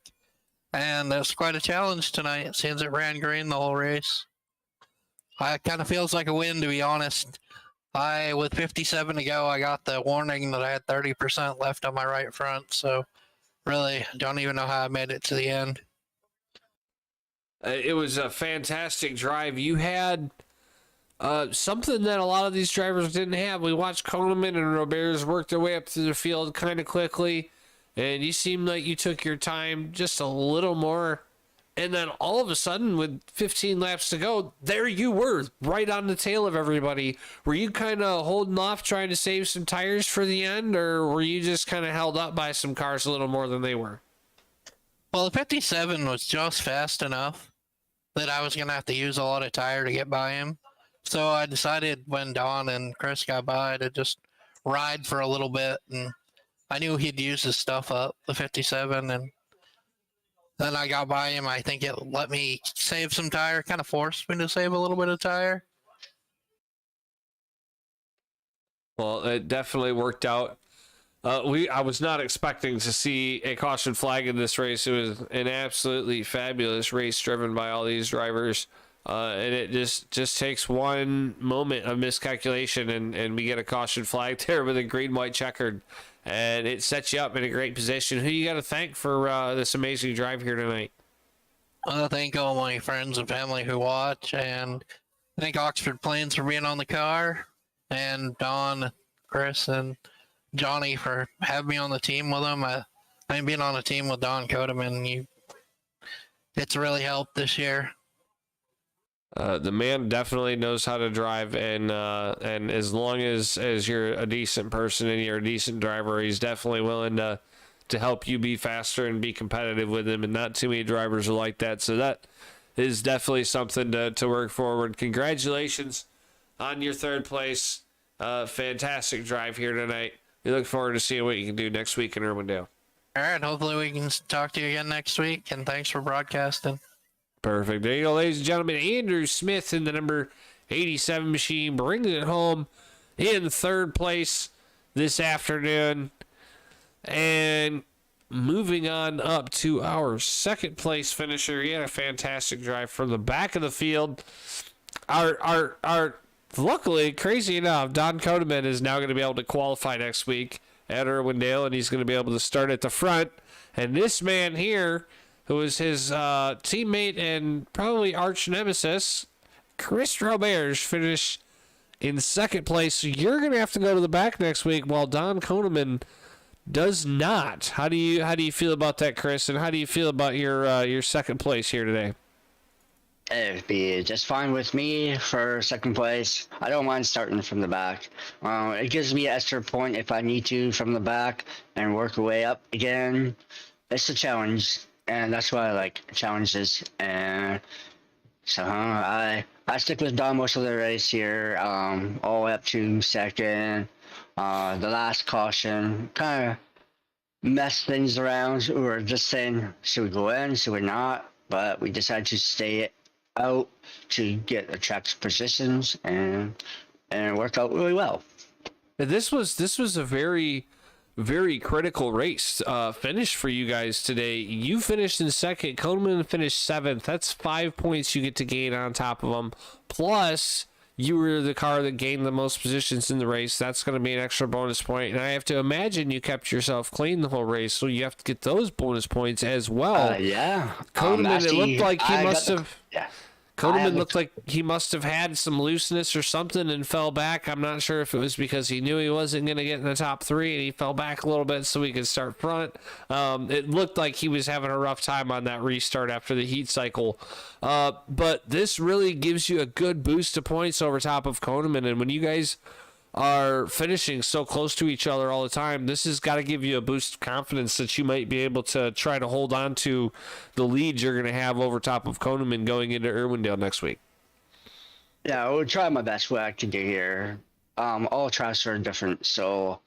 And that's quite a challenge tonight. It seems it ran green the whole race. It kind of feels like a win, to be honest. With 57 to go, I got the warning that I had 30% left on my right front. So really, don't even know how I made it to the end. It was a fantastic drive. You had something that a lot of these drivers didn't have. We watched Koneman and Roberts work their way up through the field kind of quickly, and you seemed like you took your time just a little more. And then all of a sudden, with 15 laps to go, there you were, right on the tail of everybody. Were you kind of holding off, trying to save some tires for the end, or were you just kind of held up by some cars a little more than they were? Well, the 57 was just fast enough that I was going to have to use a lot of tire to get by him. So I decided when Don and Chris got by to just ride for a little bit. And I knew he'd use his stuff up, the 57. And then I got by him. I think it let me save some tire, kind of forced me to save a little bit of tire. Well, it definitely worked out. I was not expecting to see a caution flag in this race. It was an absolutely fabulous race driven by all these drivers. And it just takes one moment of miscalculation and we get a caution flag there with a green, white checkered. And it sets you up in a great position. Who you got to thank for this amazing drive here tonight? I thank all my friends and family who watch, and thank Oxford Plains for being on the car, and Don, Chris, and Johnny for having me on the team with them. I've been on a team with Don Codeman. It's really helped this year. The man definitely knows how to drive, and as long as you're a decent person and you're a decent driver, he's definitely willing to help you be faster and be competitive with him, and not too many drivers are like that. So that is definitely something to work forward. Congratulations on your third place. Fantastic drive here tonight. We look forward to seeing what you can do next week in Irwindale. All right, hopefully we can talk to you again next week, and thanks for broadcasting. Perfect. There you go, ladies and gentlemen. Andrew Smith in the number 87 machine brings it home in third place this afternoon. And moving on up to our second place finisher. He had a fantastic drive from the back of the field. Our luckily, crazy enough, Don Codeman is now going to be able to qualify next week at Irwindale, and he's going to be able to start at the front. And this man here, who was his teammate and probably arch nemesis, Chris Roberts, finished in second place. So you're going to have to go to the back next week while Don Coneman does not. How do you feel about that, Chris? And how do you feel about your second place here today? It'd be just fine with me for second place. I don't mind starting from the back. It gives me an extra point if I need to from the back and work your way up again. It's a challenge, and that's why I like challenges. And so I stick with Don most of the race here, all the way up to second. The last caution kind of messed things around. We were just saying, should we go in, should we not? But we decided to stay out to get the track's positions, and it worked out really well. This was a very, very critical race finish for you guys today. You finished in second. Coleman finished seventh. That's 5 points you get to gain on top of them. Plus, you were the car that gained the most positions in the race. That's going to be an extra bonus point. And I have to imagine you kept yourself clean the whole race, so you have to get those bonus points as well. Yeah. Codeman, it looked like he must have. Yeah. Codeman looked like he must have had some looseness or something and fell back. I'm not sure if it was because he knew he wasn't going to get in the top three and he fell back a little bit so he could start front. It looked like he was having a rough time on that restart after the heat cycle. But this really gives you a good boost of points over top of Codeman. And when you guys are finishing so close to each other all the time, this has got to give you a boost of confidence that you might be able to try to hold on to the lead you're going to have over top of Coneman going into Irwindale next week. Yeah, I will try my best what I can do here. All tracks are different, so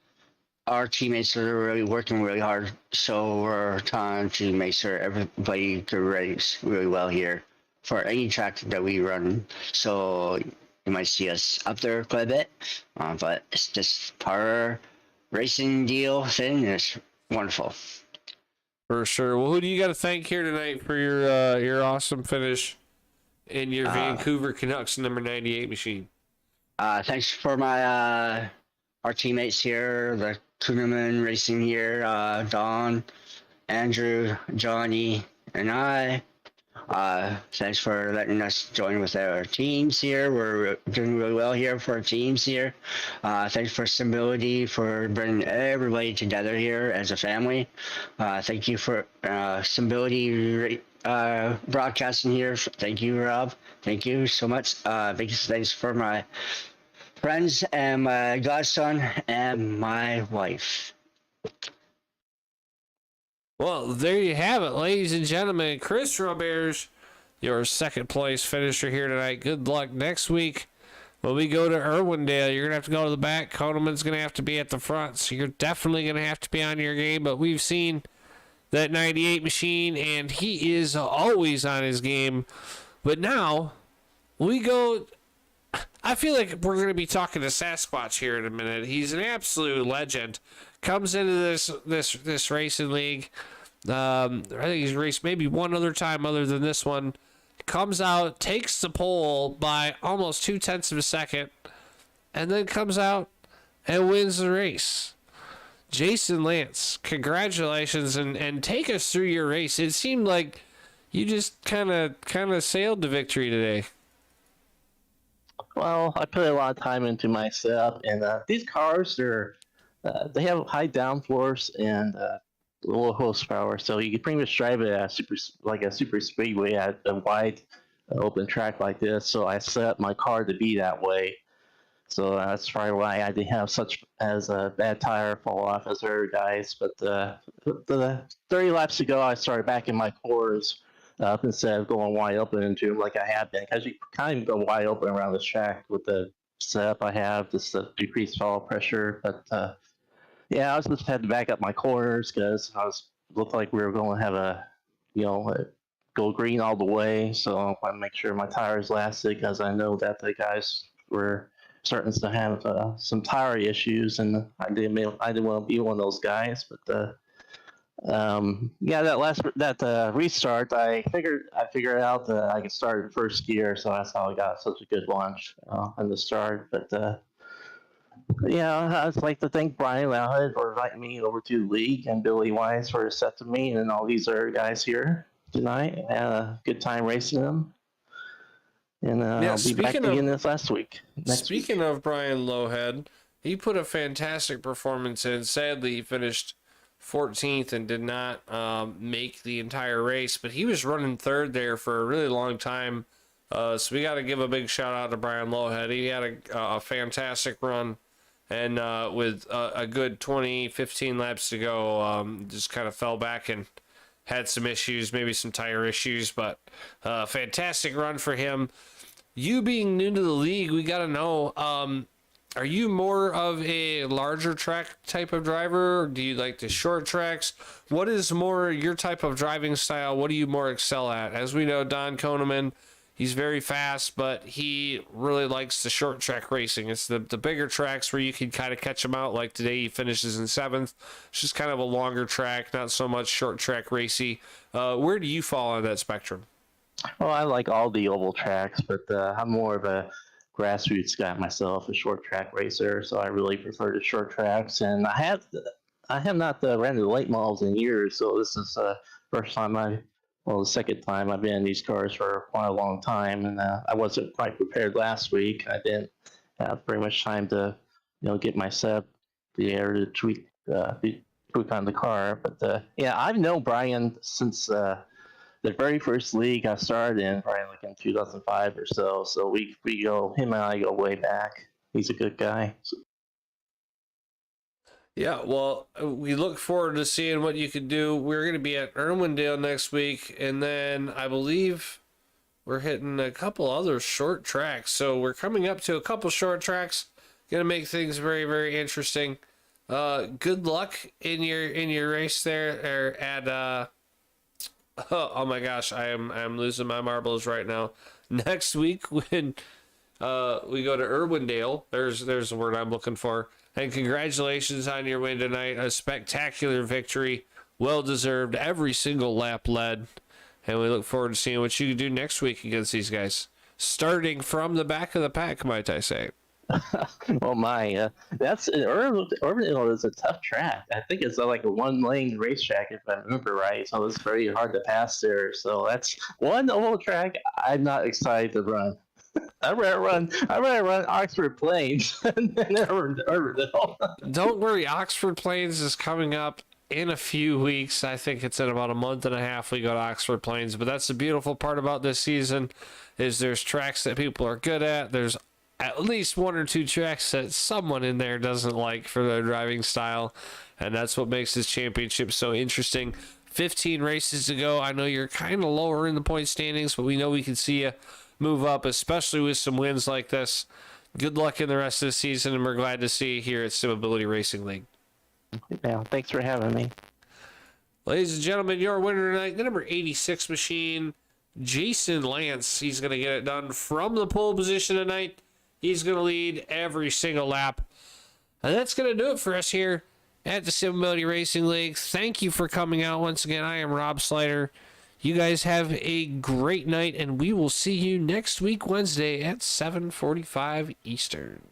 our teammates are really working really hard. So we're trying to make sure everybody can race really well here for any track that we run. So you might see us up there quite a bit, but it's just part of our racing deal thing. It's wonderful. For sure. Well, who do you got to thank here tonight for your awesome finish in your Vancouver Canucks number 98 machine? Thanks for my our teammates here, the Kuhneman Racing here, Don, Andrew, Johnny, and I. Thanks for letting us join with our teams here. We're doing really well here for our teams here. Thanks for Stability for bringing everybody together here as a family. Thank you for Stability broadcasting here. Thank you, Rob. Thank you so much. Thanks for my friends and my godson and my wife. Well, there you have it, ladies and gentlemen. Chris Roberts, your second place finisher here tonight. Good luck next week. When we go to Irwindale, you're going to have to go to the back. Koneman's going to have to be at the front, so you're definitely going to have to be on your game. But we've seen that 98 machine, and he is always on his game. But now, we go... I feel like we're going to be talking to Sasquatch here in a minute. He's an absolute legend. Comes into this racing league. I think he's raced maybe one other time other than this one. Comes out, takes the pole by almost 0.2 of a second, and then comes out and wins the race. Jason Lance, congratulations, and take us through your race. It seemed like you just kind of sailed to victory today. Well, I put a lot of time into my setup, and these cars, they have high downforce and low horsepower, so you can pretty much drive it at a super speedway at a wide open track like this. So I set up my car to be that way. So that's probably why I didn't have such as a bad tire fall off as other guys. But the 30 laps ago, I started back in my corners up instead of going wide open into them like I have been, because you kind of go wide open around the track with the setup I have, just to decrease fall pressure. But yeah, I was just had to back up my corners because looked like we were going to have go green all the way. So I want to make sure my tires lasted, because I know that the guys were starting to have some tire issues, and I didn't want to be one of those guys. But yeah, that restart, I figured out that I could start in first gear, so that's how I got such a good launch in the start. But yeah, I'd like to thank Brian Loudhead for inviting me over to the league, and Billy Wise for accepting me, and all these other guys here tonight. I had a good time racing them. And I'll be back again this last week. Speaking of Brian Lowhead, he put a fantastic performance in. Sadly, he finished 14th and did not make the entire race, but he was running third there for a really long time. So we got to give a big shout out to Brian Lowhead. He had a fantastic run, and with a good 15 laps to go, just kind of fell back and had some issues, maybe some tire issues, but fantastic run for him. You being new to the league, we got to know, are you more of a larger track type of driver? Or do you like the short tracks? What is more your type of driving style? What do you more excel at? As we know, Don Koneman, he's very fast, but he really likes the short track racing. It's the bigger tracks where you can kind of catch him out. Like today, he finishes in 7th. It's just kind of a longer track, not so much short track racy. Where do you fall on that spectrum? Well, I like all the oval tracks, but I'm more of a grassroots guy myself, a short track racer. So I really prefer the short tracks, and I have not ran the late models in years. So this is the second time I've been in these cars for quite a long time, and I wasn't quite prepared last week. I didn't have very much time to, get my setup there to tweak on the car. But yeah, I've known Brian since the very first league I started in, probably like in 2005 or so. So him and I go way back. He's a good guy. Yeah, well, we look forward to seeing what you can do. We're going to be at Irwindale next week, and then I believe we're hitting a couple other short tracks. So we're coming up to a couple short tracks. Gonna make things very, very interesting. Good luck in your race there or at oh my gosh, I'm losing my marbles right now. Next week when we go to Irwindale, there's the word I'm looking for. And congratulations on your win tonight. A spectacular victory. Well deserved. Every single lap led. And we look forward to seeing what you can do next week against these guys. Starting from the back of the pack, might I say. Oh my, that's Irwindale is a tough track. I think it's like a one-lane racetrack if I remember right. So it's very hard to pass there. So that's one oval track I'm not excited to run. I'd rather run Oxford Plains than Irwindale. Don't worry, Oxford Plains is coming up in a few weeks. I think it's in about a month and a half we go to Oxford Plains. But that's the beautiful part about this season is there's tracks that people are good at. There's at least one or two tracks that someone in there doesn't like for their driving style. And that's what makes this championship so interesting. 15 races to go. I know you're kind of lower in the point standings, but we know we can see you move up, especially with some wins like this. Good luck in the rest of the season, and we're glad to see you here at Simability Racing League. Yeah, thanks for having me. Ladies and gentlemen, your winner tonight, the number 86 machine, Jason Lance. He's going to get it done from the pole position tonight. He's going to lead every single lap. And that's going to do it for us here at the Simability Racing League. Thank you for coming out. Once again, I am Rob Slider. You guys have a great night, and we will see you next week, Wednesday at 7:45 Eastern.